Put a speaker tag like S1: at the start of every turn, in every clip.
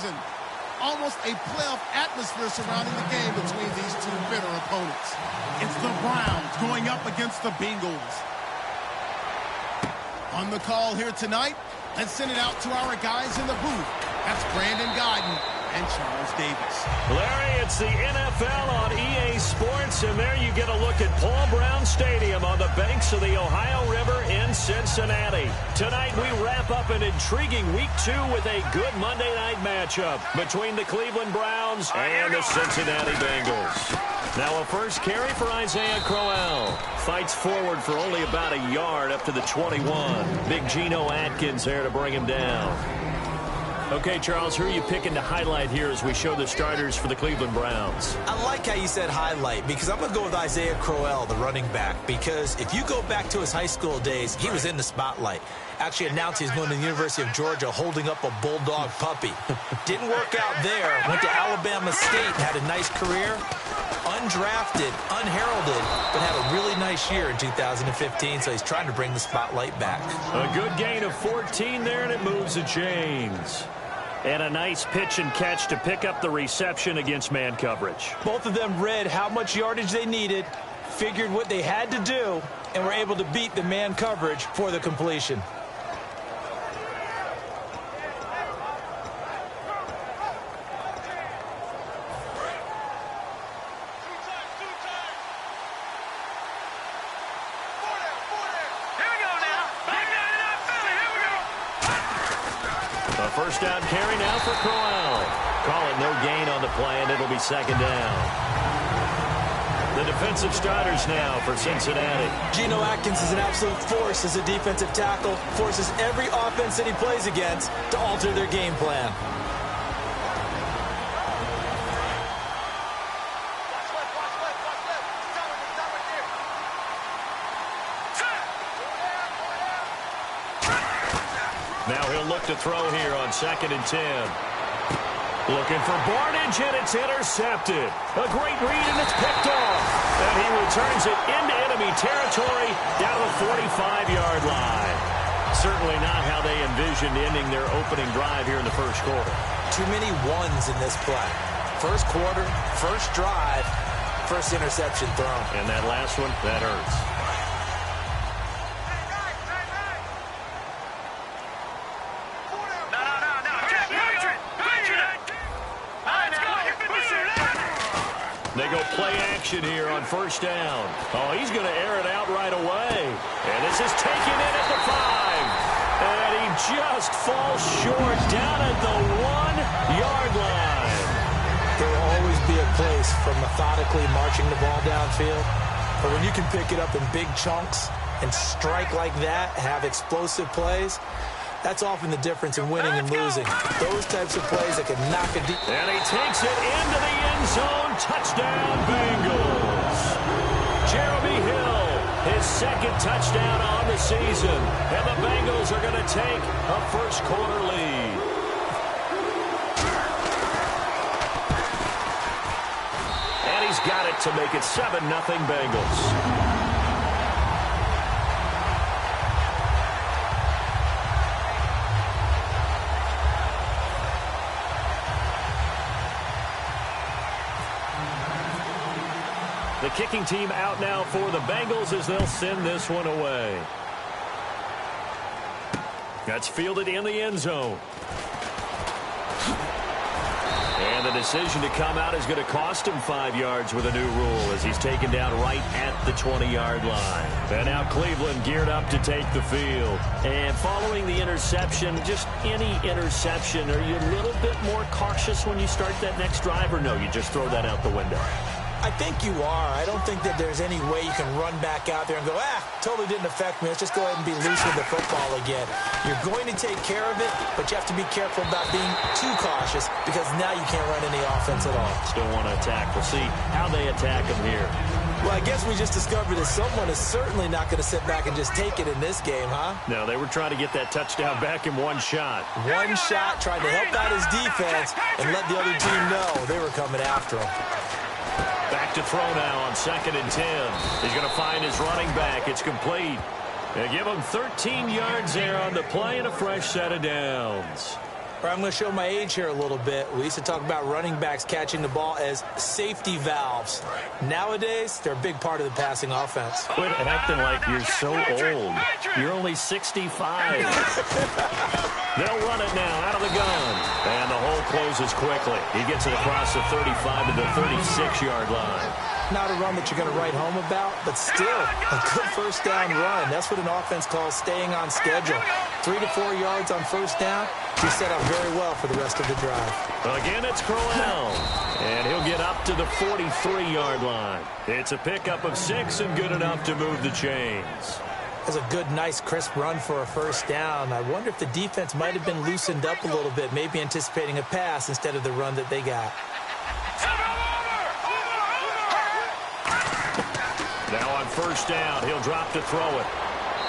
S1: season. Almost a playoff atmosphere surrounding the game between these two bitter opponents. It's the Browns going up against the Bengals. On the call here tonight, let's send it out to our guys in the booth. That's Brandon Godden and Charles Davis.
S2: Larry, it's the NFL on EA Sports, and there you get a look at Paul Brown Stadium on the banks of the Ohio River in Cincinnati. Tonight we wrap up an intriguing Week 2 with a good Monday night matchup between the Cleveland Browns and the Cincinnati Bengals. Now a first carry for Isaiah Crowell. Fights forward for only about a yard up to the 21. Big Geno Atkins there to bring him down. Okay, Charles, who are you picking to highlight here as we show the starters for the Cleveland Browns?
S3: I like how you said highlight because I'm going to go with Isaiah Crowell, the running back, because if you go back to his high school days, he was in the spotlight. Actually announced he's going to the University of Georgia holding up a bulldog puppy. Didn't work out there. Went to Alabama State, had a nice career. Undrafted, unheralded, but had a really nice year in 2015, so he's trying to bring the spotlight back.
S2: A good gain of 14 there, and it moves the chains. And a nice pitch and catch to pick up the reception against man coverage.
S3: Both of them read how much yardage they needed, figured what they had to do, and were able to beat the man coverage for the completion.
S2: First down carry now for Crowell. Call it no gain on the play, and it'll be second down. The defensive starters now for Cincinnati.
S3: Geno Atkins is an absolute force as a defensive tackle. Forces every offense that he plays against to alter their game plan.
S2: Now he'll look to throw here on 2nd and 10. Looking for Barnidge, and it's intercepted. A great read, and it's picked off. And he returns it into enemy territory down the 45-yard line. Certainly not how they envisioned ending their opening drive here in the first quarter.
S3: Too many ones in this play. First quarter, first drive, first interception thrown.
S2: And that last one, that hurts. They go play action here on first down. Oh, he's going to air it out right away. And this is taken in at the 5. And he just falls short down at the 1-yard line.
S3: There will always be a place for methodically marching the ball downfield. But when you can pick it up in big chunks and strike like that, have explosive plays, that's often the difference in winning and losing. Those types of plays that can knock a deep.
S2: And he takes it into the end zone. Touchdown, Bengals. Jeremy Hill, his second touchdown on the season. And the Bengals are going to take a first quarter lead. And he's got it to make it 7-0 Bengals. The kicking team out now for the Bengals as they'll send this one away. That's fielded in the end zone. And the decision to come out is going to cost him 5 yards with a new rule as he's taken down right at the 20-yard line. And now Cleveland geared up to take the field. And following the interception, just any interception, are you a little bit more cautious when you start that next drive, or no, you just throw that out the window?
S3: I think you are. I don't think that there's any way you can run back out there and go, totally didn't affect me. Let's just go ahead and be loose with the football again. You're going to take care of it, but you have to be careful about being too cautious because now you can't run any offense at all.
S2: Still want to attack. We'll see how they attack him here.
S3: Well, I guess we just discovered that someone is certainly not going to sit back and just take it in this game, huh?
S2: No, they were trying to get that touchdown back in one shot.
S3: One shot, trying to help out his defense and let the other team know they were coming after him.
S2: Back to throw now on 2nd and 10. He's going to find his running back. It's complete. They give him 13 yards there on the play and a fresh set of downs.
S3: I'm going to show my age here a little bit. We used to talk about running backs catching the ball as safety valves. Nowadays, they're a big part of the passing offense.
S2: Quit acting like you're so old. You're only 65. They'll run it now out of the gun. And the hole closes quickly. He gets it across the 35 to the 36-yard line.
S3: Not a run that you're going to write home about, but still a good first down run. That's what an offense calls staying on schedule. 3 to 4 yards on first down. He's set up very well for the rest of the drive.
S2: Again, it's Crowell. And he'll get up to the 43-yard line. It's a pickup of 6 and good enough to move the chains.
S3: That's a good, nice, crisp run for a first down. I wonder if the defense might have been loosened up a little bit, maybe anticipating a pass instead of the run that they got.
S2: Now on first down, he'll drop to throw it.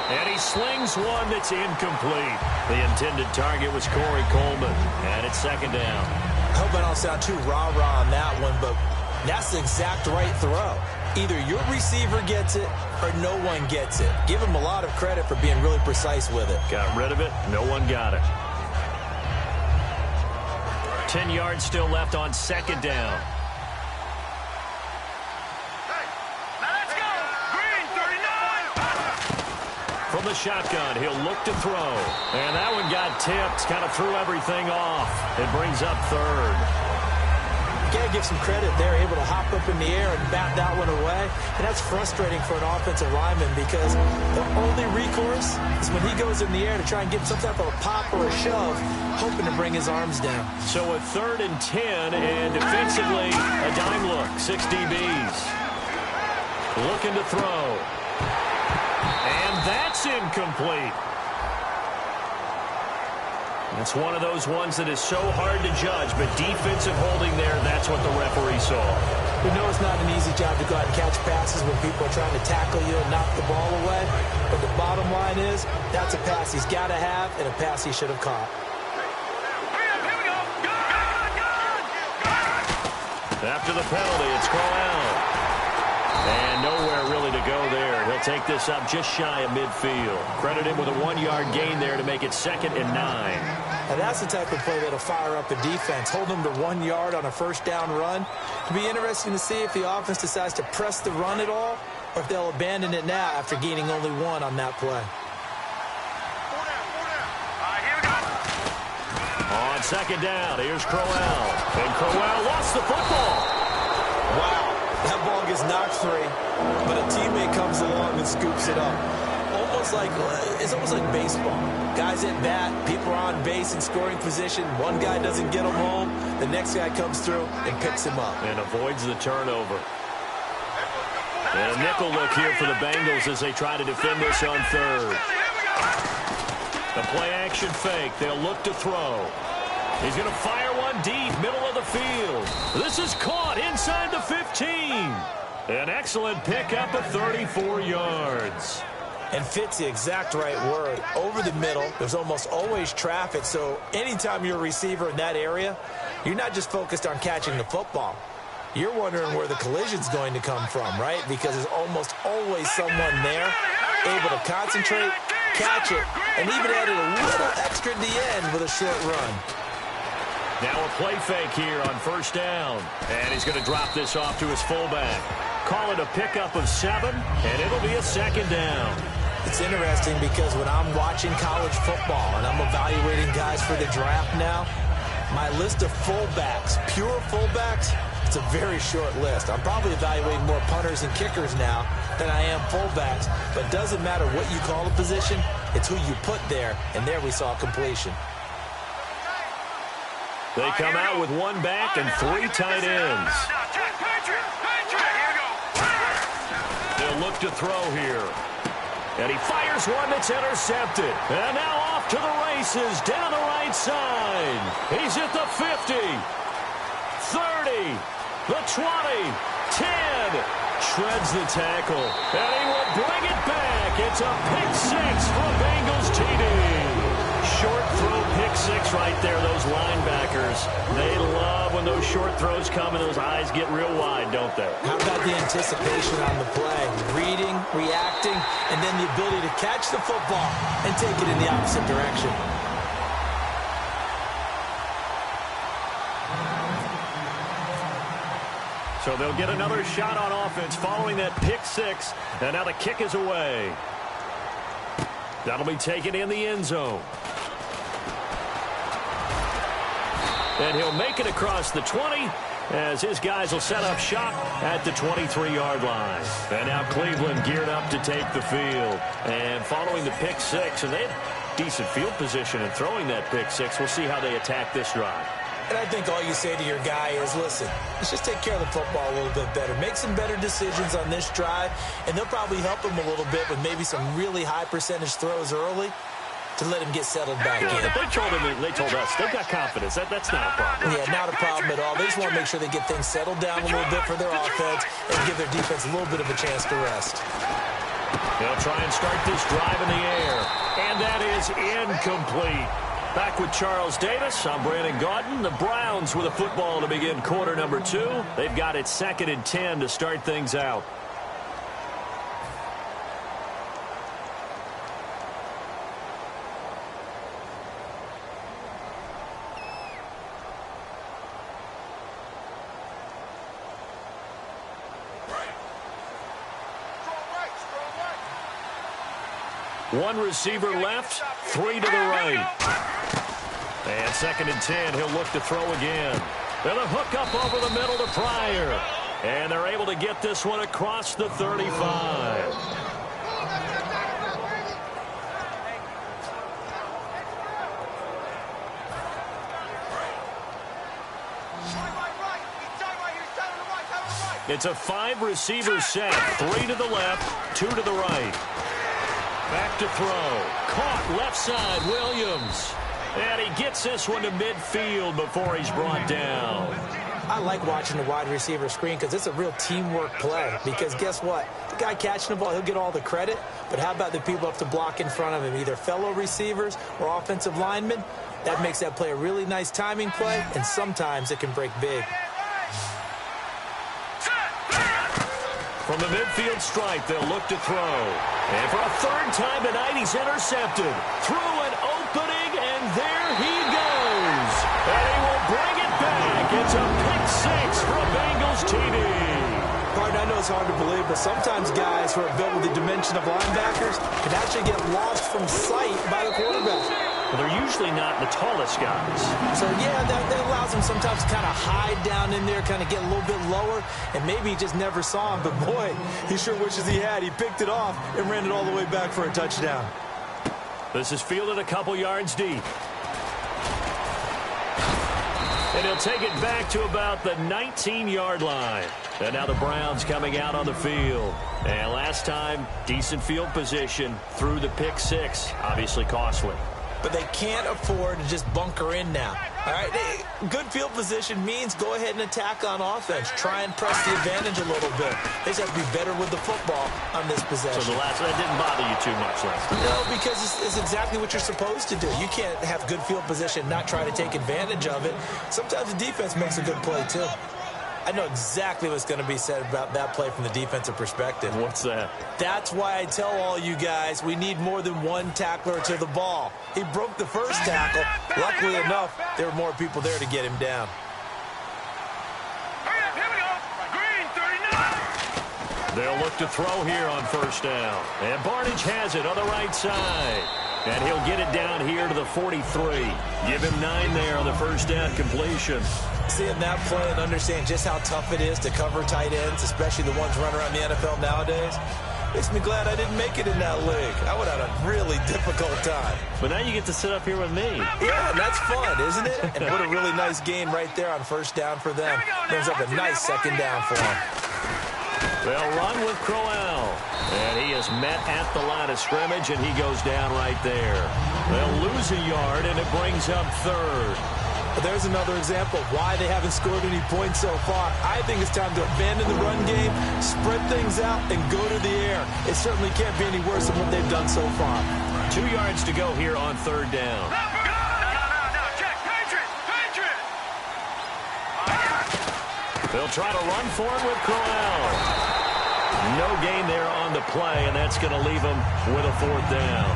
S2: And he slings one that's incomplete. The intended target was Corey Coleman. And it's second down.
S3: I hope I don't sound too rah-rah on that one, but that's the exact right throw. Either your receiver gets it or no one gets it. Give him a lot of credit for being really precise with it.
S2: Got rid of it. No one got it. 10 yards still left on second down. From the shotgun, he'll look to throw. And that one got tipped, kind of threw everything off. It brings up third.
S3: You got to give some credit there, able to hop up in the air and bat that one away. And that's frustrating for an offensive lineman because the only recourse is when he goes in the air to try and get some type of a pop or a shove, hoping to bring his arms down.
S2: So a 3rd and 10, and defensively, a dime look, 6 DBs. Looking to throw. And that's incomplete. It's one of those ones that is so hard to judge, but defensive holding there, that's what the referee saw.
S3: We know it's not an easy job to go out and catch passes when people are trying to tackle you and knock the ball away. But the bottom line is, that's a pass he's got to have and a pass he should have caught.
S2: After the penalty, it's Crowell. And nowhere really to go there. He'll take this up just shy of midfield. Credit him with a 1-yard gain there to make it 2nd and 9.
S3: Now that's the type of play that'll fire up a defense. Hold them to 1 yard on a first down run. It'll be interesting to see if the offense decides to press the run at all or if they'll abandon it now after gaining only 1 on that play.
S2: On second down, here's Crowell. And Crowell lost the football.
S3: Wow. That ball gets knocked free, but a teammate comes along and scoops it up. It's almost like baseball. Guys at bat, people are on base in scoring position. One guy doesn't get him home. The next guy comes through and picks him up.
S2: And avoids the turnover. And a nickel look here for the Bengals as they try to defend this on 3rd. The play action fake. They'll look to throw. He's going to fire one deep, middle of the field. This is caught inside the 15. An excellent pickup of 34 yards.
S3: And fits the exact right word. Over the middle, there's almost always traffic, so anytime you're a receiver in that area, you're not just focused on catching the football. You're wondering where the collision's going to come from, right? Because there's almost always someone there able to concentrate, catch it, and even added a little extra at the end with a short run.
S2: Now a play fake here on first down. And he's going to drop this off to his fullback. Call it a pickup of 7, and it'll be a 2nd down.
S3: It's interesting because when I'm watching college football and I'm evaluating guys for the draft now, my list of fullbacks, pure fullbacks, it's a very short list. I'm probably evaluating more punters and kickers now than I am fullbacks. But it doesn't matter what you call a position, it's who you put there, and there we saw completion.
S2: They come out with 1 back and 3 tight ends. They'll look to throw here. And he fires one that's intercepted. And now off to the races down the right side. He's at the 50, 30, the 20, 10. Shreds the tackle. And he will bring it back. It's a pick 6 for Bengals TD. Short throw pick 6 right there, those linebackers. They love when those short throws come and those eyes get real wide, don't they?
S3: How about the anticipation on the play? Reading, reacting, and then the ability to catch the football and take it in the opposite direction.
S2: So they'll get another shot on offense following that pick six. And now the kick is away. That'll be taken in the end zone. And he'll make it across the 20 as his guys will set up shop at the 23-yard line. And now Cleveland geared up to take the field. And following the pick six, and they had decent field position in throwing that pick six. We'll see how they attack this drive.
S3: And I think all you say to your guy is, listen, let's just take care of the football a little bit better. Make some better decisions on this drive, and they'll probably help him a little bit with maybe some really high percentage throws early to let him get settled back in.
S2: They told us they've got confidence. That's not a problem.
S3: Yeah, not a problem at all. They just want to make sure they get things settled down a little bit for their offense and give their defense a little bit of a chance to rest.
S2: They'll try and start this drive in the air, and that is incomplete. Back with Charles Davis, I'm Brandon Gaudin. The Browns with a football to begin quarter number 2. They've got it 2nd and 10 to start things out. One receiver left, 3 to the right. And 2nd and 10, he'll look to throw again. And a hook up over the middle to Pryor. And they're able to get this one across the 35. It's a 5-receiver set. 3 to the left, 2 to the right. Back to throw. Caught left side, Williams. And he gets this one to midfield before he's brought down.
S3: I like watching the wide receiver screen because it's a real teamwork play. Because guess what? The guy catching the ball, he'll get all the credit. But how about the people up to block in front of him, either fellow receivers or offensive linemen? That makes that play a really nice timing play, and sometimes it can break big.
S2: From the midfield stripe, they'll look to throw. And for a 3rd time tonight, he's intercepted. Through an opening, and there he goes. And he will bring it back. It's a pick 6 for a Bengals TD.
S3: Pardon, I know it's hard to believe, but sometimes guys who are built with the dimension of linebackers can actually get lost from sight by the quarterback.
S2: Well, they're usually not the tallest guys.
S3: So, yeah, that allows them sometimes to kind of hide down in there, kind of get a little bit lower, and maybe he just never saw him. But, boy, he sure wishes he had. He picked it off and ran it all the way back for a touchdown.
S2: This is fielded a couple yards deep. And he'll take it back to about the 19-yard line. And now the Browns coming out on the field. And last time, decent field position through the pick 6. Obviously costly.
S3: But they can't afford to just bunker in now. All right, good field position means go ahead and attack on offense. Try and press the advantage a little bit. They just have to be better with the football on this possession.
S2: So that didn't bother you too much last time?
S3: No, because it's exactly what you're supposed to do. You can't have good field position and not try to take advantage of it. Sometimes the defense makes a good play, too. I know exactly what's going to be said about that play from the defensive perspective.
S2: What's that?
S3: That's why I tell all you guys we need more than one tackler to the ball. He broke the first tackle. Luckily enough, there were more people there to get him down.
S4: Here we go. Green 39.
S2: They'll look to throw here on 1st down. And Barnage has it on the right side. And he'll get it down here to the 43. Give him 9 there on the 1st down completion.
S3: Seeing that play and understand just how tough it is to cover tight ends, especially the ones running around the NFL nowadays, makes me glad I didn't make it in that league. I would have had a really difficult time.
S2: But now you get to sit up here with me.
S3: Yeah, and that's fun, isn't it? And what a really nice gain right there on 1st down for them. Brings up a nice 2nd down for them.
S2: They'll run with Crowell. And he is met at the line of scrimmage, and he goes down right there. They'll lose a yard, and it brings up 3rd.
S3: There's another example of why they haven't scored any points so far. I think it's time to abandon the run game, spread things out, and go to the air. It certainly can't be any worse than what they've done so far.
S2: 2 yards to go here on 3rd down.
S4: No, check. Patriot.
S2: They'll try to run for it with Crowell. No gain there on the play, and that's going to leave them with a 4th down.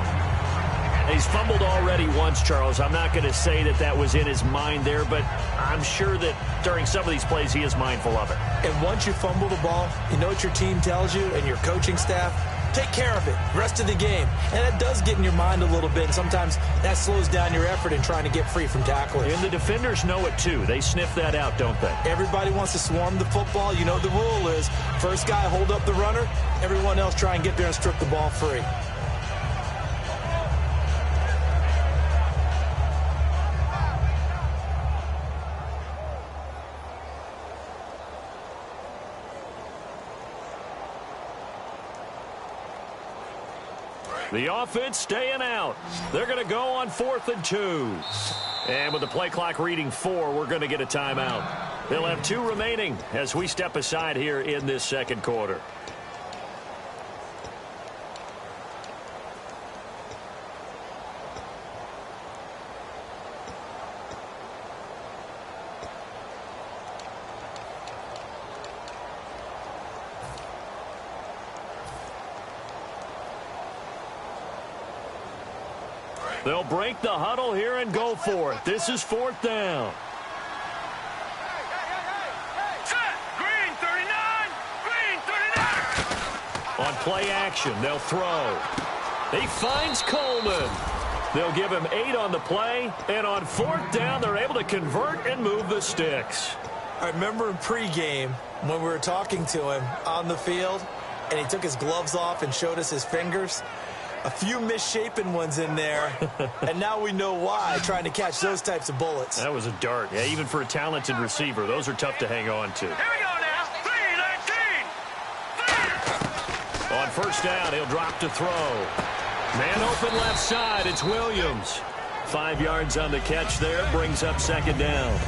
S2: He's fumbled already once, Charles. I'm not going to say that that was in his mind there, but I'm sure that during some of these plays he is mindful of it.
S3: And once you fumble the ball, you know what your team tells you and your coaching staff? Take care of it rest of the game. And it does get in your mind a little bit, and sometimes that slows down your effort in trying to get free from tacklers.
S2: And the defenders know it too. They sniff that out, don't they?
S3: Everybody wants to swarm the football. You know the rule is first guy hold up the runner, everyone else try and get there and strip the ball free.
S2: The offense staying out. They're going to go on 4th and 2. And with the play clock reading 4, we're going to get a timeout. They'll have 2 remaining as we step aside here in this second quarter. They'll break the huddle here and go for it. This is 4th down.
S4: Set. Green 39. Green 39.
S2: On play action, they'll throw. He finds Coleman. They'll give him 8 on the play, and on 4th down, they're able to convert and move the sticks.
S3: I remember in pregame when we were talking to him on the field, and he took his gloves off and showed us his fingers. A few misshapen ones in there, and now we know why, trying to catch those types of bullets.
S2: That was a dart. Yeah, even for a talented receiver, those are tough to hang on to.
S4: Here we go now. 3-19.
S2: On 1st down, he'll drop to throw. Man open left side, it's Williams. 5 yards on the catch there, brings up 2nd down.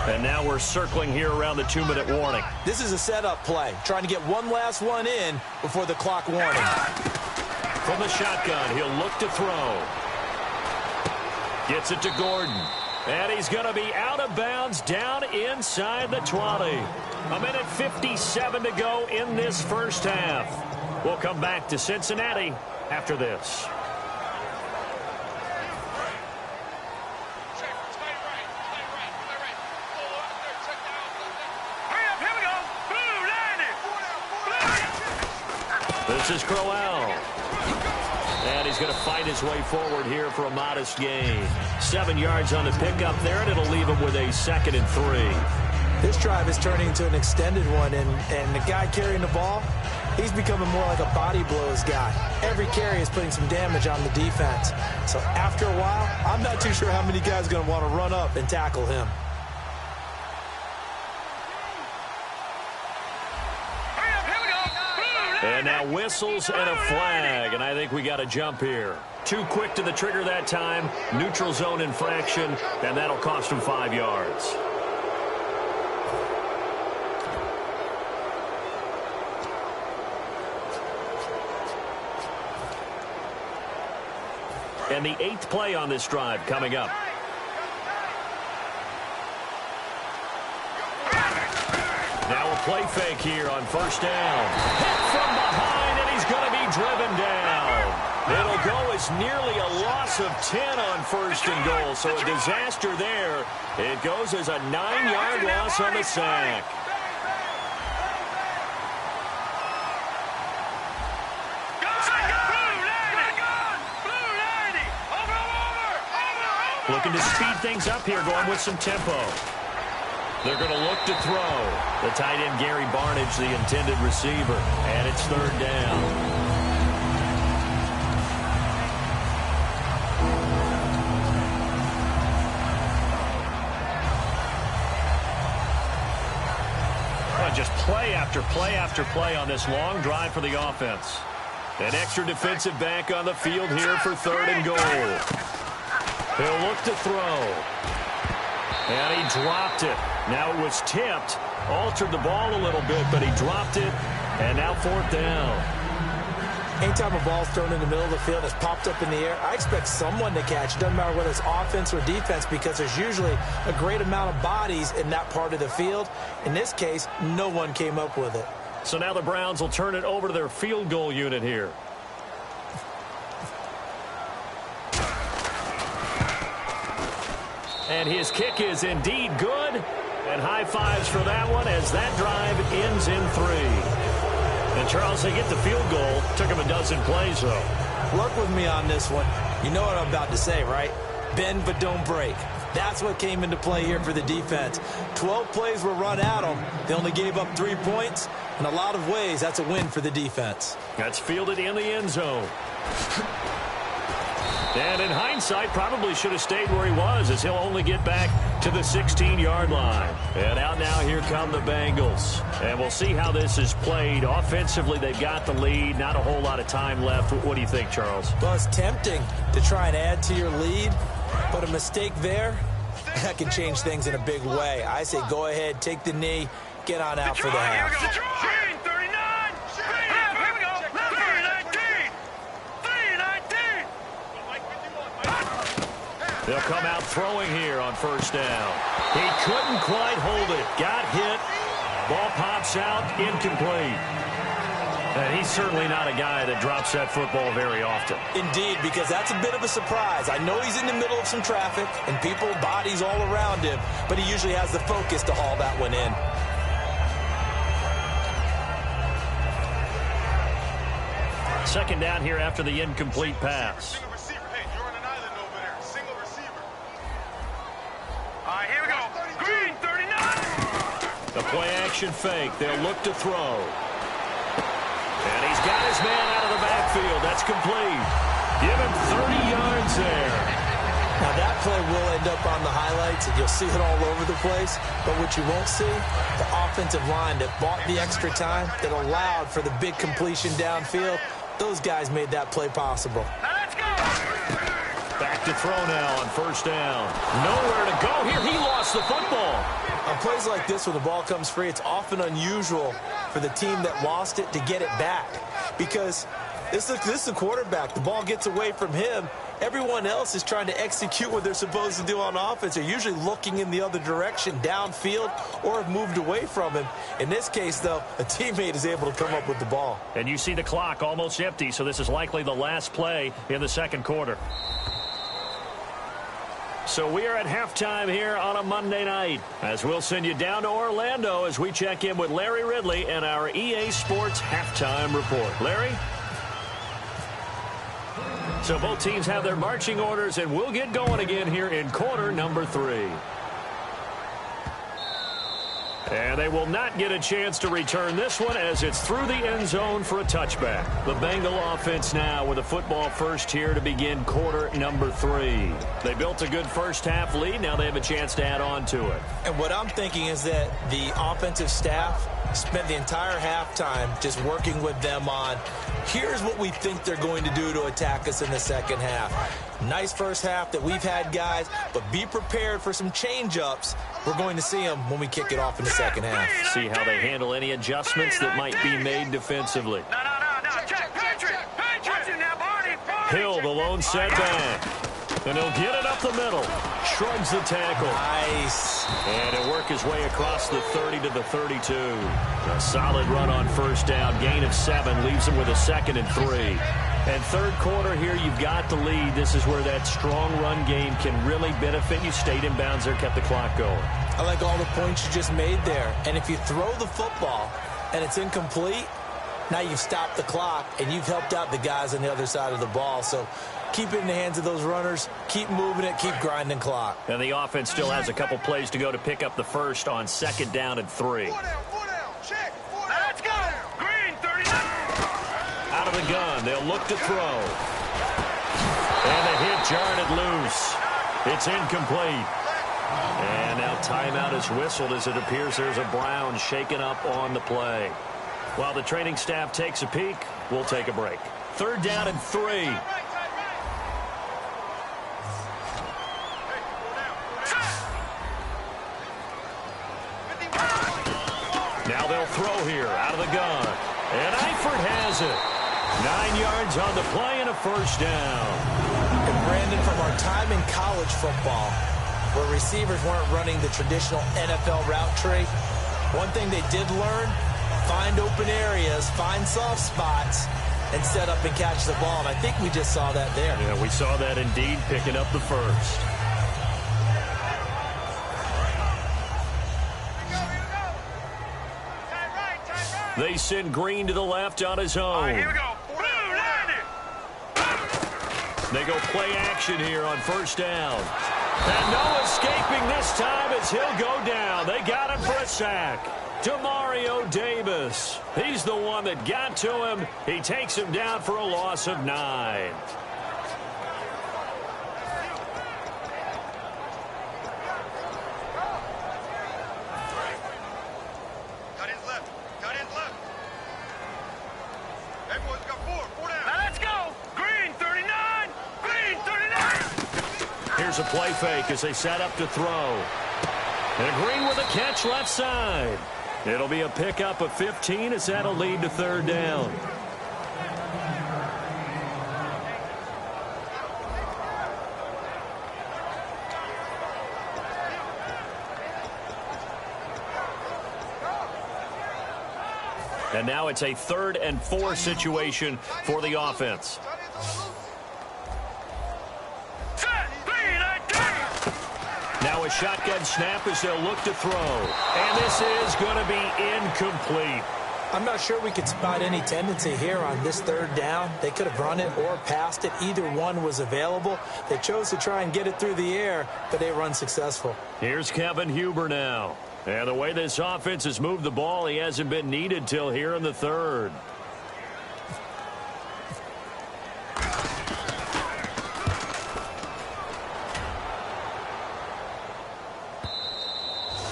S2: And now we're circling here around the 2-minute warning.
S3: This is a setup play, trying to get one last one in before the clock warning.
S2: From the shotgun, he'll look to throw. Gets it to Gordon. And he's going to be out of bounds down inside the 20. 1:57 to go in this first half. We'll come back to Cincinnati after this. This is Crowell. And he's going to fight his way forward here for a modest gain. 7 yards on the pickup there, and it'll leave him with a 2nd and 3.
S3: This drive is turning into an extended one, and the guy carrying the ball, he's becoming more like a body blows guy. Every carry is putting some damage on the defense. So after a while, I'm not too sure how many guys are going to want to run up and tackle him.
S2: And now whistles and a flag, and I think we got a jump here. Too quick to the trigger that time, neutral zone infraction, and that'll cost him 5 yards. And the 8th play on this drive coming up. Now a play fake here on 1st down. Hit from behind, and he's going to be driven down. It'll go as nearly a loss of 10 on 1st and goal, so a disaster there. It goes as a 9-yard loss on the sack. Looking to speed things up here, going with some tempo. They're going to look to throw. The tight end, Gary Barnage, the intended receiver. And it's 3rd down. Well, just play after play after play on this long drive for the offense. An extra defensive back on the field here for 3rd and goal. He'll look to throw. And he dropped it. Now it was tipped. Altered the ball a little bit, but he dropped it. And now 4th down.
S3: Anytime a ball's thrown in the middle of the field and it's popped up in the air, I expect someone to catch. It doesn't matter whether it's offense or defense, because there's usually a great amount of bodies in that part of the field. In this case, no one came up with it.
S2: So now the Browns will turn it over to their field goal unit here. And his kick is indeed good. And high fives for that one as that drive ends in 3. And Charles, they get the field goal. Took him a dozen plays, though.
S3: Work with me on this one. You know what I'm about to say, right? Bend but don't break. That's what came into play here for the defense. 12 plays were run at them. They only gave up 3 points. In a lot of ways, that's a win for the defense.
S2: That's fielded in the end zone. And in hindsight, probably should have stayed where he was, as he'll only get back to the 16-yard line. And out now, here come the Bengals. And we'll see how this is played. Offensively, they've got the lead. Not a whole lot of time left. What do you think, Charles?
S3: Well, it's tempting to try and add to your lead, but a mistake there, that can change things in a big way. I say go ahead, take the knee, get on out for the half.
S4: Green 39. Here we go. 319.
S2: They'll come out throwing here on first down. He couldn't quite hold it. Got hit. Ball pops out, incomplete. And he's certainly not a guy that drops that football very often.
S3: Indeed, because that's a bit of a surprise. I know he's in the middle of some traffic and people, bodies all around him, but he usually has the focus to haul that one in.
S2: Second down here after the incomplete pass.
S4: Single receiver. Hey, you're on an island over there. Single receiver. All right, here we go. Green 39.
S2: The play action fake. They'll look to throw. And he's got his man out of the backfield. That's complete. Give him 30 yards there.
S3: Now that play will end up on the highlights, and you'll see it all over the place. But what you won't see, the offensive line that bought the extra time, that allowed for the big completion downfield, those guys made that play possible.
S4: Now let's go.
S2: Back to throw now on first down. Nowhere to go here. He lost the football.
S3: On plays like this, when the ball comes free, it's often unusual for the team that lost it to get it back. Because this is the quarterback. The ball gets away from him. Everyone else is trying to execute what they're supposed to do on offense. They're usually looking in the other direction, downfield, or have moved away from him. In this case, though, a teammate is able to come up with the ball.
S2: And you see the clock almost empty, so this is likely the last play in the second quarter. So we are at halftime here on a Monday night, as we'll send you down to Orlando as we check in with Larry Ridley and our EA Sports halftime report. Larry? So both teams have their marching orders, and we'll get going again here in quarter number 3. And they will not get a chance to return this one as it's through the end zone for a touchback. The Bengal offense now with a football first here to begin quarter number 3. They built a good first half lead. Now they have a chance to add on to it.
S3: And what I'm thinking is that the offensive staff spent the entire halftime just working with them on, here's what we think they're going to do to attack us in the second half. Nice first half that we've had, guys, but be prepared for some change-ups. We're going to see them when we kick it off in the second half.
S2: See how they handle any adjustments that might be made defensively.
S4: No. Check, Patrick. Watch it now, Barney.
S2: Hill, the lone setback. And he'll get it up the middle. Shrugs the tackle.
S3: Nice.
S2: And he'll work his way across the 30 to the 32. A solid run on first down. Gain of 7 leaves him with a 2nd and 3. And third quarter here, you've got the lead. This is where that strong run game can really benefit you. Stayed in bounds there, kept the clock going.
S3: I like all the points you just made there. And if you throw the football and it's incomplete, now you've stopped the clock and you've helped out the guys on the other side of the ball. So keep it in the hands of those runners. Keep moving it. Keep grinding clock.
S2: And the offense still has a couple plays to go to pick up the first on 2nd down and 3.
S4: 4 down. Check. 4 down. Let's go. Green 39.
S2: Out of the gun, they'll look to throw. And the hit jarred it loose. It's incomplete. And now timeout is whistled as it appears there's a Brown shaken up on the play. While the training staff takes a peek, we'll take a break. 3rd down and 3. Now they'll throw here out of the gun. And Eifert has it. 9 yards on the play and a first down.
S3: And Brandon, from our time in college football, where receivers weren't running the traditional NFL route tree, one thing they did learn, find open areas, find soft spots, and set up and catch the ball. And I think we just saw that there.
S2: Yeah, we saw that indeed, picking up the first. They send Green to the left on his own.
S4: All right, here we go.
S2: They go play action here on first down. And no escaping this time as he'll go down. They got him for a sack. Demario Davis. He's the one that got to him. He takes him down for a loss of 9.
S4: Got his left. Got his left. Hey, boys, got four down. Now let's go. Green, 39. Green, 39.
S2: Here's a play fake as they set up to throw. And Green with a catch left side. It'll be a pickup of 15 as that'll lead to third down. And now it's a 3rd and 4 situation for the offense. Now a shotgun snap as they'll look to throw. And this is going to be incomplete.
S3: I'm not sure we could spot any tendency here on this 3rd down. They could have run it or passed it. Either one was available. They chose to try and get it through the air, but they were unsuccessful.
S2: Here's Kevin Huber now. And the way this offense has moved the ball, he hasn't been needed till here in the 3rd.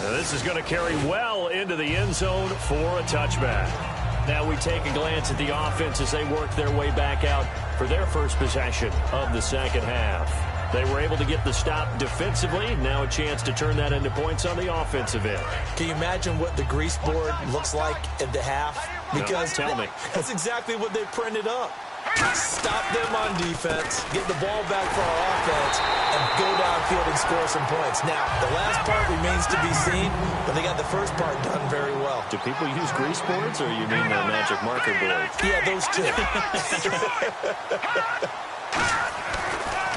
S2: And this is going to carry well into the end zone for a touchback. Now we take a glance at the offense as they work their way back out for their first possession of the second half. They were able to get the stop defensively. Now a chance to turn that into points on the offensive end.
S3: Can you imagine what the grease board looks like at the half? Because
S2: no, tell me.
S3: That's exactly what they printed up. Stop them on defense, get the ball back for our offense, and go downfield and score some points. Now, the last part remains to be seen, but they got the first part done very well.
S2: Do people use grease boards, or you mean the magic marker boards?
S3: Yeah, those two.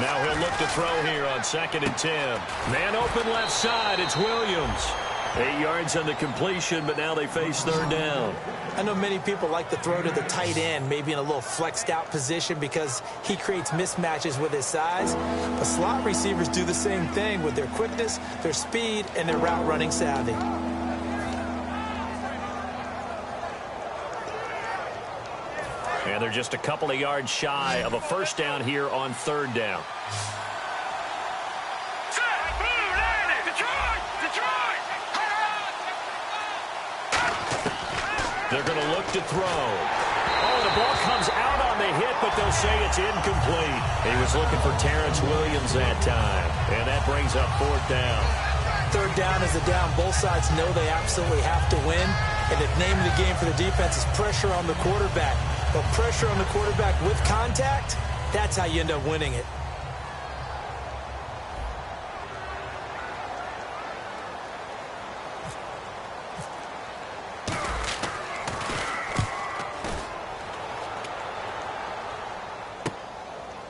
S2: Now he'll look to throw here on 2nd and 10. Man open left side, it's Williams. 8 yards on the completion, but now they face 3rd down.
S3: I know many people like to throw to the tight end, maybe in a little flexed out position because he creates mismatches with his size. But slot receivers do the same thing with their quickness, their speed, and their route running savvy.
S2: And they're just a couple of yards shy of a first down here on 3rd down. They're going to look to throw. Oh, the ball comes out on the hit, but they'll say it's incomplete. He was looking for Terrence Williams that time, and that brings up 4th down.
S3: 3rd down is a down. Both sides know they absolutely have to win, and the name of the game for the defense is pressure on the quarterback. But pressure on the quarterback with contact, that's how you end up winning it.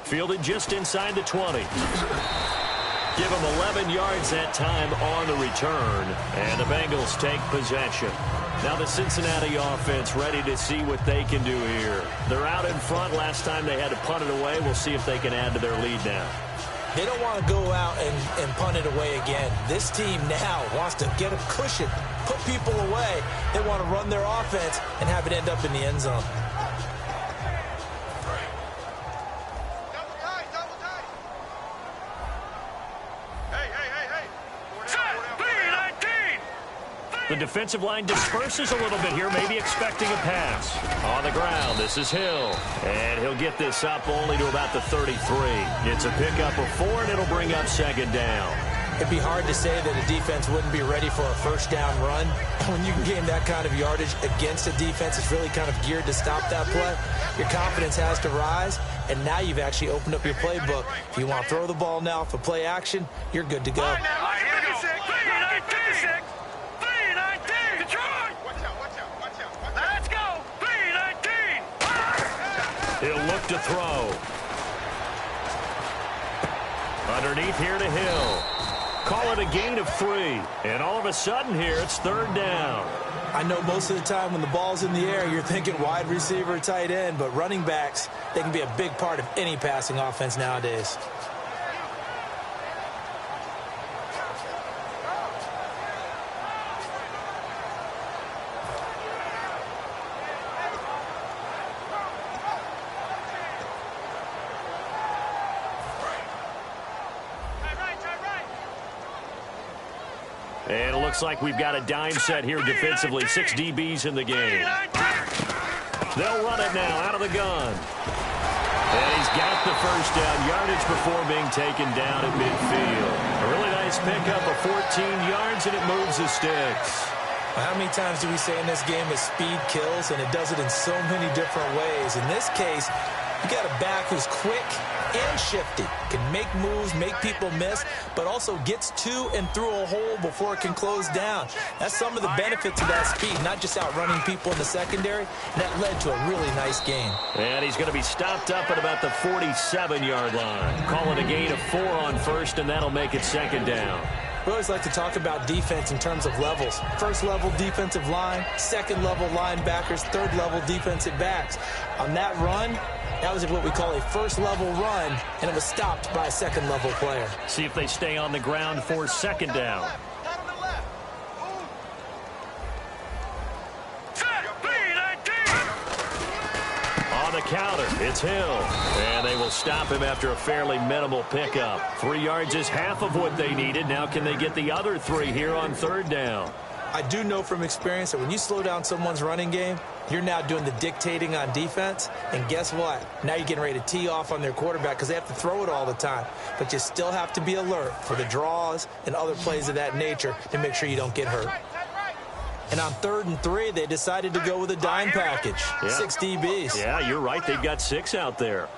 S2: Fielded just inside the 20. Give him 11 yards that time on the return. And the Bengals take possession. Now the Cincinnati offense ready to see what they can do here. They're out in front. Last time they had to punt it away. We'll see if they can add to their lead now.
S3: They don't want to go out and punt it away again. This team now wants to get a cushion, put people away. They want to run their offense and have it end up in the end zone.
S2: The defensive line disperses a little bit here, maybe expecting a pass. On the ground, this is Hill. And he'll get this up only to about the 33. It's a pickup of 4, and it'll bring up 2nd down.
S3: It'd be hard to say that a defense wouldn't be ready for a first down run. When you can gain that kind of yardage against a defense that's really kind of geared to stop that play, your confidence has to rise, and now you've actually opened up your playbook. If you want to throw the ball now for play action, you're good to go.
S4: All right, here we go. 3-19. 3-19. Detroit. Watch out. Let's go. 3-19.
S2: He'll look to throw. Underneath here to Hill. Call it a gain of 3. And all of a sudden here, it's third down.
S3: I know most of the time when the ball's in the air, you're thinking wide receiver, tight end, but running backs, they can be a big part of any passing offense nowadays.
S2: And it looks like we've got a dime set here defensively. 6 DBs in the game. They'll run it now out of the gun. And he's got the first down yardage before being taken down at midfield. A really nice pickup of 14 yards, and it moves the sticks.
S3: How many times do we say in this game that speed kills, and it does it in so many different ways? In this case, you got a back who's quick and shifty, can make moves, make people miss, but also gets to and through a hole before it can close down. That's some of the benefits of that speed, not just outrunning people in the secondary. And that led to a really nice gain.
S2: And he's going to be stopped up at about the 47-yard line. Call it a gain of 4 on first, and that'll make it second down.
S3: We always like to talk about defense in terms of levels. First level defensive line, second level linebackers, third level defensive backs. On that run, that was what we call a first level run, and it was stopped by a second level player.
S2: See if they stay on the ground for second down. On the counter, it's Hill. And they will stop him after a fairly minimal pickup. 3 yards is half of what they needed. Now can they get the other 3 here on third down?
S3: I do know from experience that when you slow down someone's running game, you're now doing the dictating on defense. And guess what? Now you're getting ready to tee off on their quarterback because they have to throw it all the time. But you still have to be alert for the draws and other plays of that nature to make sure you don't get hurt. And on 3rd and 3, they decided to go with a dime package. Yeah. 6 DBs.
S2: Yeah, you're right. They've got 6 out there.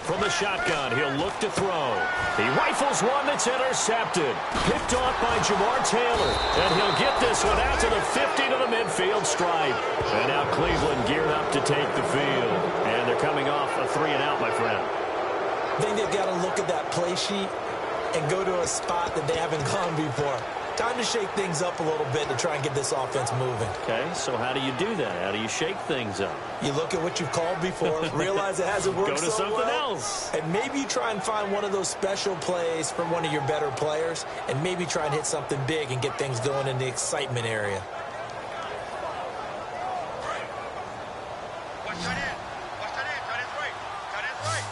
S2: From the shotgun, he'll look to throw. He rifles one that's intercepted. Picked off by Jamar Taylor. And he'll get this one out to the 50 to the midfield stripe. And now Cleveland geared up to take the field. And they're coming off a 3-and-out, my friend.
S3: I think they've got to look at that play sheet and go to a spot that they haven't gone before. Time to shake things up a little bit to try and get this offense moving.
S2: Okay, so how do you do that? How do you shake things up?
S3: You look at what you've called before, realize it hasn't worked
S2: so well. Go to something else.
S3: And maybe you try and find one of those special plays from one of your better players, and maybe try and hit something big and get things going in the excitement area.
S4: Watch that in. Watch that in. Tight end's right. Tight end's right.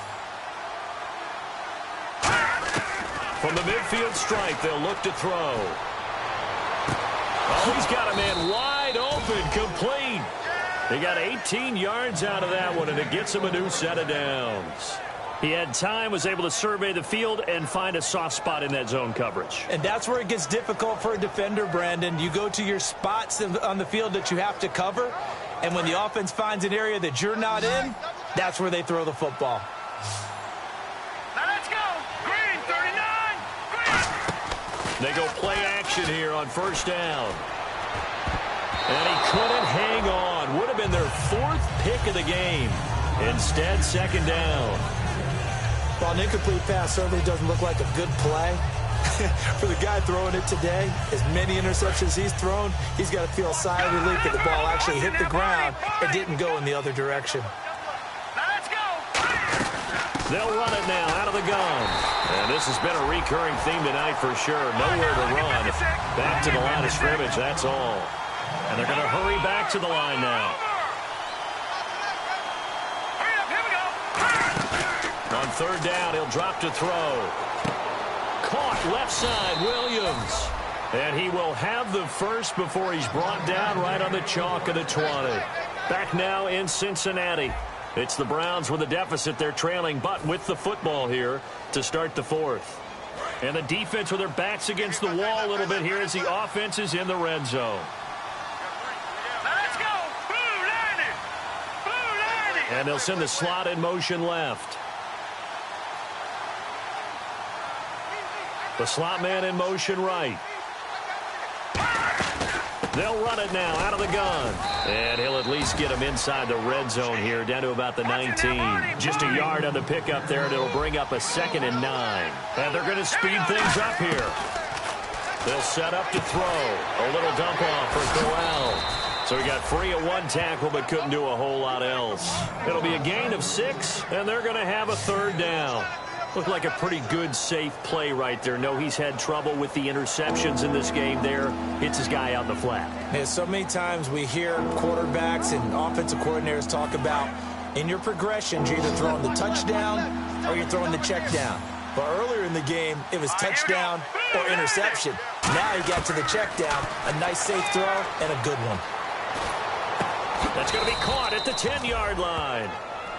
S2: From the midfield stripe, they'll look to throw. Oh, he's got a man wide open, complete. He got 18 yards out of that one, and it gets him a new set of downs. He had time, was able to survey the field and find a soft spot in that zone coverage.
S3: And that's where it gets difficult for a defender, Brandon. You go to your spots on the field that you have to cover, and when the offense finds an area that you're not in, that's where they throw the football.
S4: Let's go. Green, 39. Green.
S2: They go play action here on first down. And he couldn't hang on. Would have been their 4th pick of the game. Instead, second down.
S3: Well, an incomplete pass certainly doesn't look like a good play. For the guy throwing it today, as many interceptions he's thrown, he's got to feel a sigh of relief that the ball actually hit the ground and didn't go in the other direction.
S4: Let's go.
S2: They'll run it now out of the gun. And this has been a recurring theme tonight for sure. Nowhere to run. Back to the line of scrimmage, that's all. And they're going to hurry back to the line now. On third down, he'll drop to throw. Caught left side, Williams. And he will have the first before he's brought down right on the chalk of the 20. Back now in Cincinnati. It's the Browns with a deficit. They're trailing, but with the football here to start the 4th. And the defense with their backs against the wall a little bit here as the offense is in the red zone.
S4: Let's go. Blue 90. Blue 90.
S2: And they'll send the slot in motion left. The slot man in motion right. They'll run it now out of the gun. And he'll at least get him inside the red zone here, down to about the 19. Just a yard on the pickup there, and it'll bring up a 2nd and 9. And they're going to speed things up here. They'll set up to throw. A little dump off for Crowell. So he got free of 1 tackle, but couldn't do a whole lot else. It'll be a gain of 6, and they're going to have a 3rd down. Looked like a pretty good, safe play right there. No, he's had trouble with the interceptions in this game there. Hits his guy out in the flat.
S3: Yeah, so many times we hear quarterbacks and offensive coordinators talk about in your progressions, you're either throwing the touchdown or you're throwing the check down. But earlier in the game, it was touchdown or interception. Now he got to the check down, a nice safe throw, and a good one.
S2: That's going to be caught at the 10-yard line.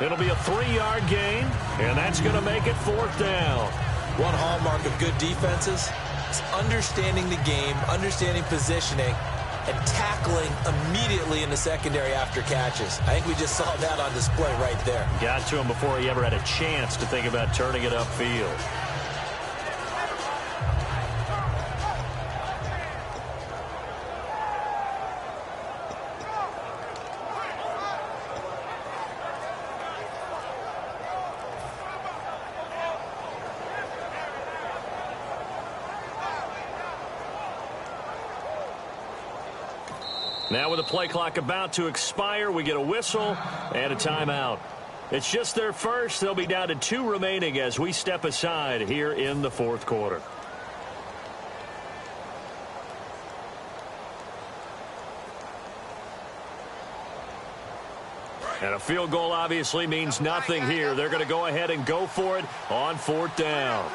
S2: It'll be a 3-yard gain, and that's going to make it 4th down.
S3: One hallmark of good defenses is understanding the game, understanding positioning, and tackling immediately in the secondary after catches. I think we just saw that on display right there.
S2: Got to him before he ever had a chance to think about turning it upfield. Now with the play clock about to expire, we get a whistle and a timeout. It's just their first. They'll be down to 2 remaining as we step aside here in the 4th quarter. And a field goal obviously means nothing here. They're going to go ahead and go for it on 4th down.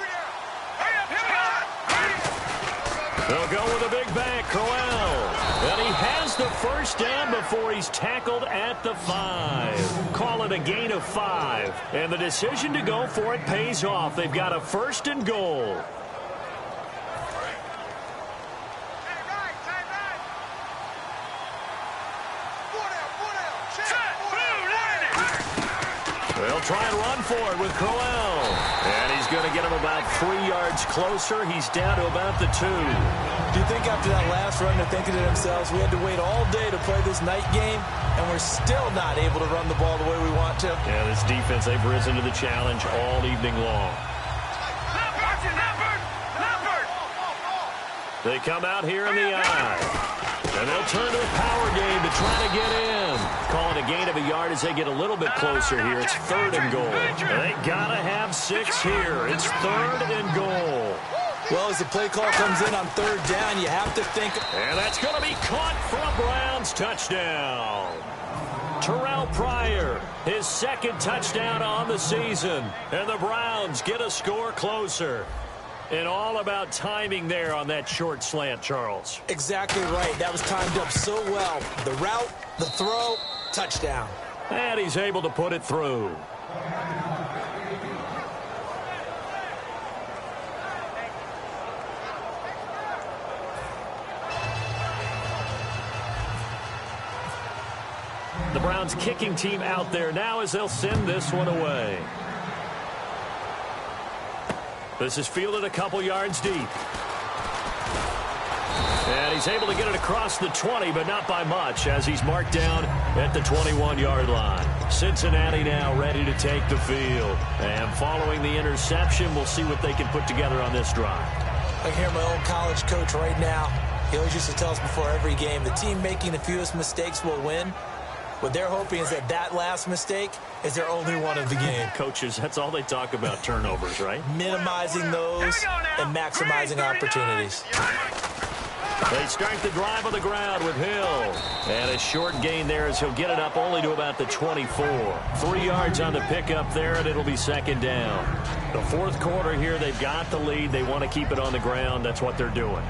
S2: They'll go with a big back, Crowell. And he has the 1st down before he's tackled at the 5. Call it a gain of 5. And the decision to go for it pays off. They've got a 1st and goal. They'll try and run for it with Crowell. And he's going to get him about 3 yards closer. He's down to about the 2.
S3: Do you think after that last run they're thinking to themselves, we had to wait all day to play this night game, and we're still not able to run the ball the way we want to?
S2: Yeah, this defense, they've risen to the challenge all evening long. They come out here in the eye. And they'll turn to a power game to try to get in. Calling a gain of a yard as they get a little bit closer here. It's 3rd and goal. They got to have 6 here. It's 3rd and goal.
S3: Well, as the play call comes in on 3rd down, you have to think.
S2: And that's going to be caught for a Browns touchdown. Terrell Pryor, his 2nd touchdown on the season. And the Browns get a score closer. And all about timing there on that short slant, Charles.
S3: Exactly right. That was timed up so well. The route, the throw, touchdown.
S2: And he's able to put it through. The Browns kicking team out there now as they'll send this one away. This is fielded a couple yards deep. And he's able to get it across the 20, but not by much, as he's marked down at the 21-yard line. Cincinnati now ready to take the field. And following the interception, we'll see what they can put together on this drive.
S3: I hear my old college coach right now. He always used to tell us before every game, the team making the fewest mistakes will win. What they're hoping is that that last mistake is their only one of the game.
S2: Coaches, that's all they talk about, turnovers, right?
S3: Minimizing those and maximizing opportunities.
S2: They start the drive on the ground with Hill. And a short gain there as he'll get it up only to about the 24. 3 yards on the pickup there, and it'll be 2nd down. The 4th quarter here, they've got the lead. They want to keep it on the ground. That's what they're doing.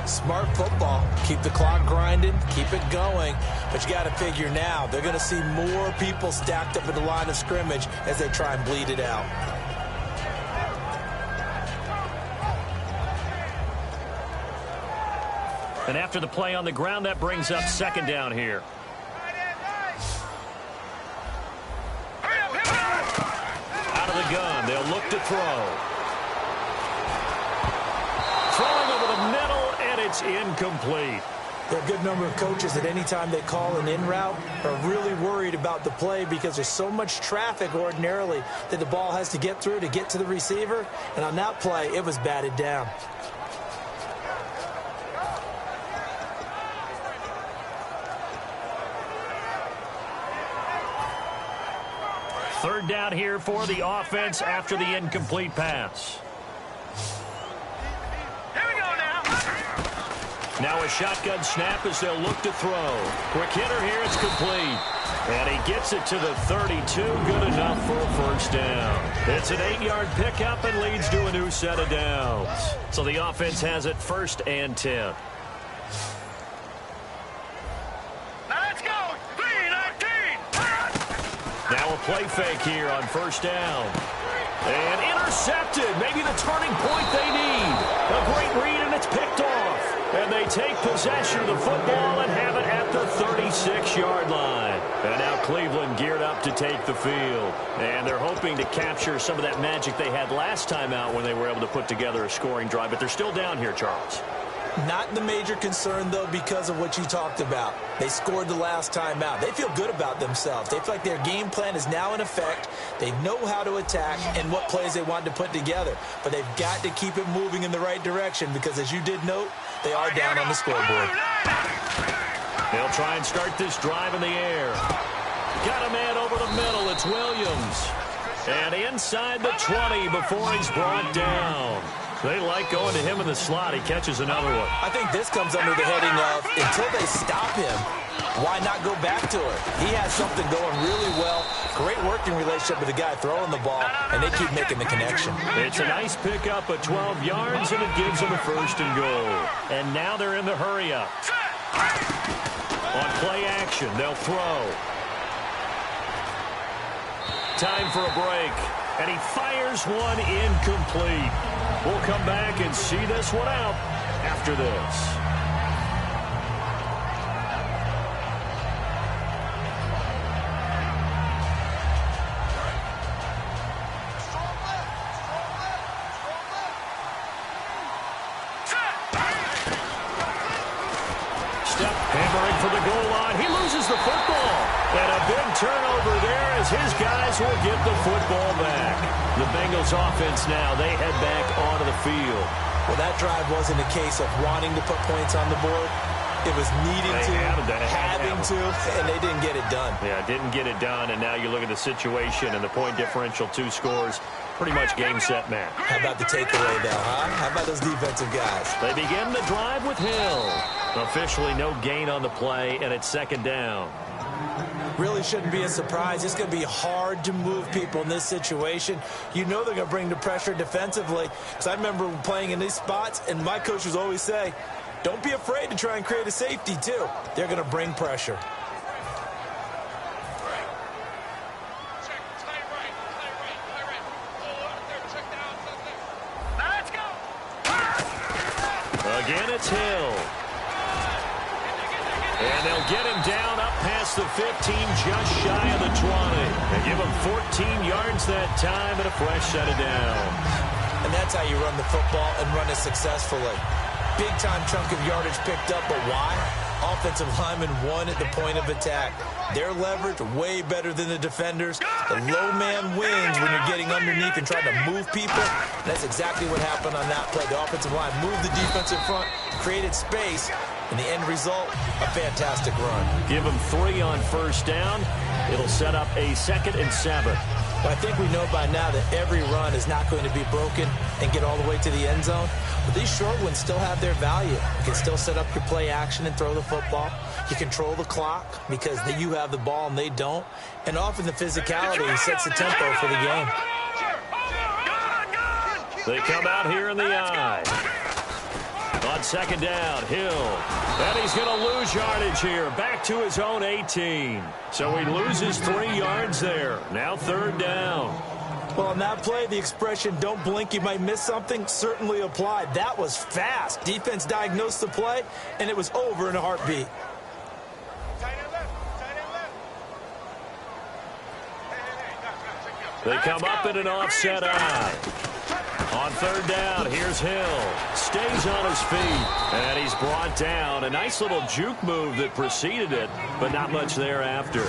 S3: Smart football. Keep the clock grinding. Keep it going. But you got to figure now, they're going to see more people stacked up at the line of scrimmage as they try and bleed it out.
S2: And after the play on the ground, that brings up second down here. Out of the gun, they'll look to throw. Throwing over the middle, and it's incomplete.
S3: There are a good number of coaches that any time they call an in route are really worried about the play because there's so much traffic ordinarily that the ball has to get through to get to the receiver. And on that play, it was batted down.
S2: Third down here for the offense after the incomplete pass. Now a shotgun snap as they'll look to throw. Quick hitter here, it's complete. And he gets it to the 32, good enough for a first down. It's an 8-yard pickup and leads to a new set of downs. So the offense has it 1st and 10.
S4: Let's go! 3-19!
S2: Now a play fake here on 1st down. And intercepted. Maybe the turning point they need. A great read, and it's picked off. And they take possession of the football and have it at the 36-yard line. And now Cleveland geared up to take the field. And they're hoping to capture some of that magic they had last time out when they were able to put together a scoring drive. But they're still down here, Charles.
S3: Not the major concern, though, because of what you talked about. They scored the last time out. They feel good about themselves. They feel like their game plan is now in effect. They know how to attack and what plays they want to put together. But they've got to keep it moving in the right direction because, as you did note, they are down on the scoreboard.
S2: They'll try and start this drive in the air. Got a man over the middle. It's Williams. And inside the 20 before he's brought down. They like going to him in the slot. He catches another one.
S3: I think this comes under the heading of until they stop him, why not go back to it? He has something going really well. Great working relationship with the guy throwing the ball, and they keep making the connection.
S2: It's a nice pickup of 12 yards, and it gives them a 1st and goal. And now they're in the hurry-up. On play action, they'll throw. Time for a break. And he fires one incomplete. We'll come back and see this one out after this. Hammering for the goal line. He loses the football. And a big turnover there as his guys will get the football back. The Bengals offense now, they head back onto the field.
S3: Well, that drive wasn't a case of wanting to put points on the board. It was needing having to, and they didn't get it done.
S2: Yeah, didn't get it done, and now you look at the situation and the point differential, 2 scores, pretty much game, set, match.
S3: How about the takeaway, though, huh? How about those defensive guys?
S2: They begin the drive with Hill. Officially no gain on the play, and it's 2nd down.
S3: Really shouldn't be a surprise. It's going to be hard to move people in this situation. You know they're going to bring the pressure defensively. Because I remember playing in these spots, and my coaches always say, don't be afraid to try and create a safety, too. They're going to bring pressure.
S2: Again, it's Hill. And they'll get him down up past the 15, just shy of the 20. They give him 14 yards that time and a fresh set of downs.
S3: And that's how you run the football and run it successfully. Big-time chunk of yardage picked up, but why? Offensive linemen won at the point of attack. Their leverage way better than the defenders. The low man wins when you're getting underneath and trying to move people. And that's exactly what happened on that play. The offensive line moved the defensive front, created space, and the end result, a fantastic run.
S2: Give them 3 on 1st down. It'll set up a 2nd and 7.
S3: Well, I think we know by now that every run is not going to be broken and get all the way to the end zone. But these short ones still have their value. You can still set up your play action and throw the football. You control the clock because you have the ball and they don't. And often the physicality sets the tempo for the game.
S2: They come out here in the eye. On 2nd down, Hill. And he's going to lose yardage here. Back to his own 18. So he loses 3 yards there. Now 3rd down.
S3: Well, on that play, the expression, don't blink, you might miss something, certainly applied. That was fast. Defense diagnosed the play, and it was over in a heartbeat.
S2: They come up in an offset eye. On third down, here's Hill. Stays on his feet, and he's brought down. A nice little juke move that preceded it, but not much thereafter.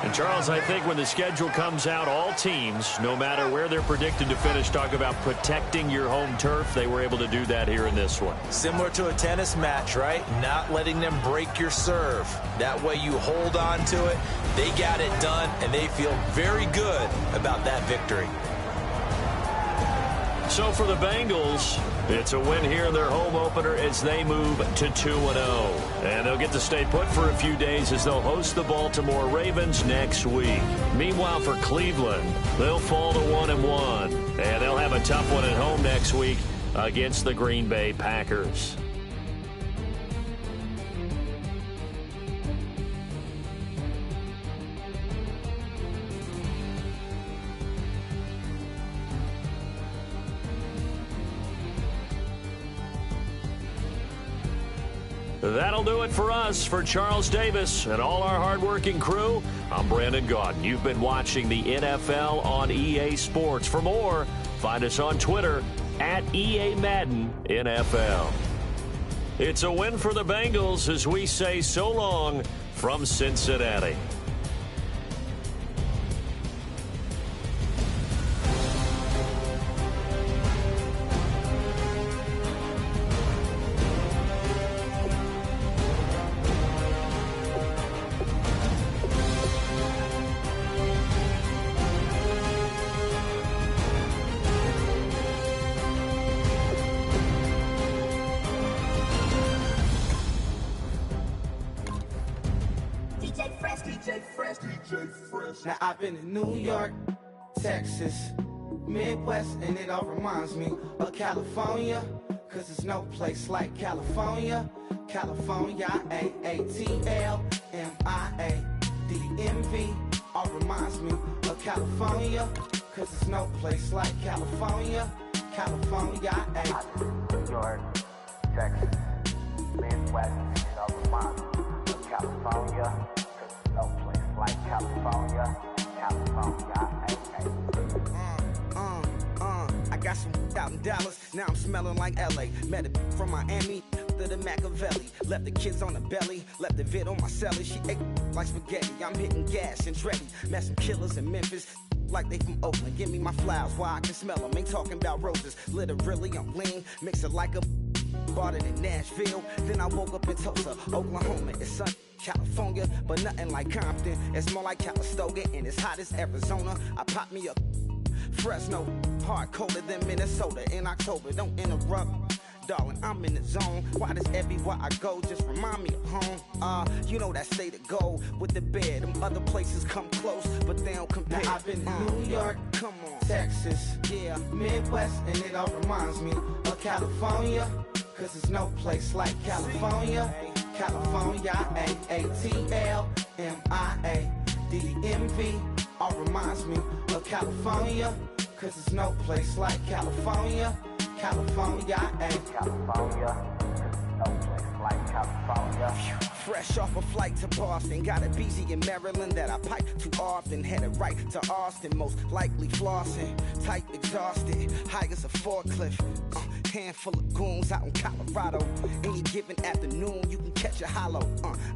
S2: And, Charles, I think when the schedule comes out, all teams, no matter where they're predicted to finish, talk about protecting your home turf. They were able to do that here in this one.
S3: Similar to a tennis match, right? Not letting them break your serve. That way you hold on to it. They got it done, and they feel very good about that victory.
S2: So for the Bengals, it's a win here in their home opener as they move to 2-0. And they'll get to stay put for a few days as they'll host the Baltimore Ravens next week. Meanwhile, for Cleveland, they'll fall to 1-1. And they'll have a tough one at home next week against the Green Bay Packers. That'll do it for us. For Charles Davis and all our hardworking crew, I'm Brandon Gaudin. You've been watching the NFL on EA Sports. For more, find us on Twitter at EA Madden NFL. It's a win for the Bengals as we say so long from Cincinnati.
S5: Now I've been in New York, Texas, Midwest, and it all reminds me of California, cause there's no place like California. California, A-A-T-L-M-I-A-D-M-V, all reminds me of California, cause there's no place like California. California, New York, Texas, Midwest, and it all reminds me of California, cause there's no place like California. I got some out in Dallas, now I'm smelling like LA. Met a from Miami to the Machiavelli. Left the kids on the belly, left the vid on my celly. She ate like spaghetti, I'm hitting gas and Andretti. Met some killers in Memphis, like they from Oakland. Give me my flowers while I can smell them. Ain't talking about roses, literally I'm lean. Mix it like a bought it in Nashville. Then I woke up in Tulsa, Oklahoma. It's sunny. California, but nothing like Compton. It's more like Calistoga, and it's hot as Arizona. I pop me a Fresno, hard colder than Minnesota in October. Don't interrupt, darling, I'm in the zone. Why does everywhere I go just remind me of home? You know that state of gold with the bed. Them other places come close, but they don't compare. Now I've been to New York, come on, Texas, yeah, Midwest, and it all reminds me of California, cause there's no place like California. California, A-A-T-L-M-I-A-D-M-V, all reminds me of California, cause there's no place like California. California, California, no place like California. Fresh off a flight to Boston, got a BZ in Maryland that I pipe too often. Headed right to Austin, most likely flossing. Tight, exhausted, high as a forklift. Handful of goons out in Colorado. Any given afternoon, you can catch a hollow.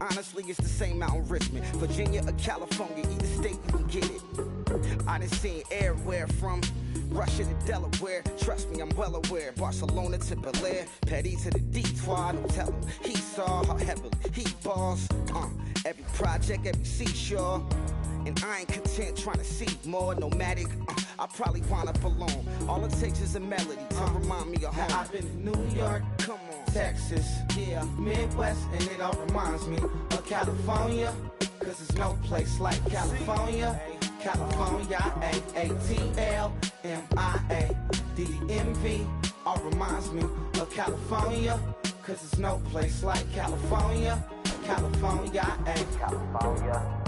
S5: Honestly, it's the same out in Richmond, Virginia or California. Either state you can get it. I done seen everywhere from Russia to Delaware. Trust me, I'm well aware. Barcelona to Bel Air, Petty to the Detroit. Don't tell him he saw how heavily he balls. Every project, every seashore. And I ain't content trying to see more nomadic. I probably wanna belong. All it takes is a melody to remind me of home. Now I've been to New York, come on, Texas, yeah, Midwest, and it all reminds me of California, cause there's no place like California. California, A-A-T-L-M-I-A-D-M-V, all reminds me of California, cause there's no place like California. California, California.